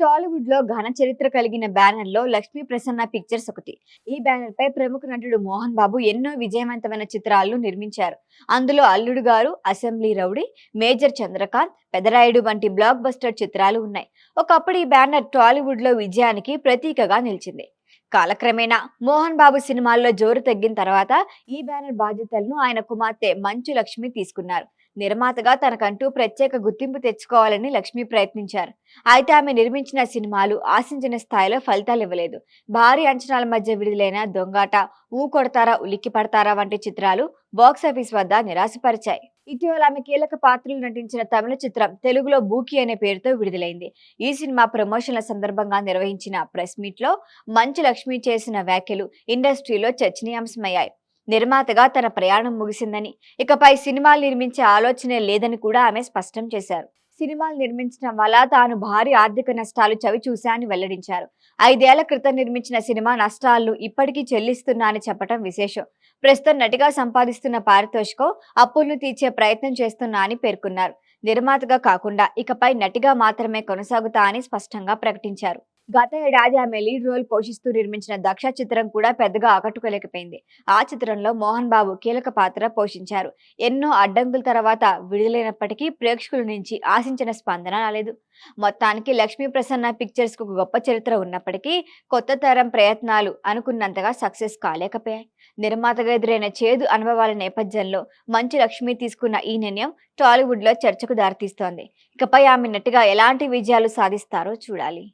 టాలీవుడ్ లో ఘన చరిత్ర కలిగిన బ్యానర్ లో లక్ష్మీ ప్రసన్న పిక్చర్స్ ఒకటి. ఈ బ్యానర్ పై ప్రముఖ నటుడు మోహన్ బాబు ఎన్నో విజయవంతమైన చిత్రాలను నిర్మించారు. అందులో Alludu Garu, assembly rowdy, major Chandrakanth, Pedarayudu వంటి బ్లాక్ బస్టర్ చిత్రాలు ఉన్నాయి. ఒకప్పుడు ఈ బ్యానర్ టాలీవుడ్ లో విజయానికి ప్రతీకగా నిలిచింది. కాలక్రమేణా మోహన్ బాబు సినిమాల్లో జోరు తగ్గిన తర్వాత ఈ బ్యానర్ బాధ్యతలను ఆయన కుమార్తె మంచు లక్ష్మి తీసుకున్నారు. నిర్మాతగా తనకంటూ ప్రత్యేక గుర్తింపు తెచ్చుకోవాలని లక్ష్మి ప్రయత్నించారు. అయితే ఆమె నిర్మించిన సినిమాలు ఆశించిన స్థాయిలో ఫలితాలు ఇవ్వలేదు. భారీ అంచనాల మధ్య విడుదలైన దొంగాట, ఊ కొడతారా ఉలిక్కి పడతారా వంటి చిత్రాలు బాక్సాఫీస్ వద్ద నిరాశపరిచాయి. ఇటీవల ఆమె కీలక పాత్రలు నటించిన తమిళ చిత్రం తెలుగులో బూకీ అనే పేరుతో విడుదలైంది. ఈ సినిమా ప్రమోషన్ల సందర్భంగా నిర్వహించిన ప్రెస్ మీట్ లో మంచు లక్ష్మి చేసిన వ్యాఖ్యలు ఇండస్ట్రీలో చర్చనీయాంశమయ్యాయి. నిర్మాతగా తన ప్రయాణం ముగిసిందని, ఇకపై సినిమాలు నిర్మించే ఆలోచనే లేదని కూడా ఆమె స్పష్టం చేశారు. సినిమాలు నిర్మించడం వల్ల తాను భారీ ఆర్థిక నష్టాలు చవి చూశానని వెల్లడించారు. 5 ఏళ్ల క్రితం నిర్మించిన సినిమా నష్టాలను ఇప్పటికీ చెల్లిస్తున్నా అని చెప్పడం విశేషం. ప్రస్తుతం నటిగా సంపాదిస్తున్న పారితోషికం అప్పులను తీర్చే ప్రయత్నం చేస్తున్నా అని పేర్కొన్నారు. నిర్మాతగా కాకుండా ఇకపై నటిగా మాత్రమే కొనసాగుతా అని స్పష్టంగా ప్రకటించారు. గత ఏడాది ఆమె లీడ్ రోల్ పోషిస్తూ నిర్మించిన దక్ష చిత్రం కూడా పెద్దగా ఆకట్టుకోలేకపోయింది. ఆ చిత్రంలో మోహన్ బాబు కీలక పాత్ర పోషించారు. ఎన్నో అడ్డంకుల తర్వాత విడుదలైనప్పటికీ ప్రేక్షకుల నుంచి ఆశించిన స్పందన రాలేదు. మొత్తానికి లక్ష్మీ ప్రసన్న పిక్చర్స్ కు గొప్ప చరిత్ర ఉన్నప్పటికీ కొత్త తరం ప్రయత్నాలు అనుకున్నంతగా సక్సెస్ కాలేకపోయాయి. నిర్మాతగా ఎదురైన చేదు అనుభవాల నేపథ్యంలో మంచు లక్ష్మి తీసుకున్న ఈ నిర్ణయం టాలీవుడ్ లో చర్చకు దారితీస్తోంది. ఇకపై ఆమె నటిగా ఎలాంటి విజయాలు సాధిస్తారో చూడాలి.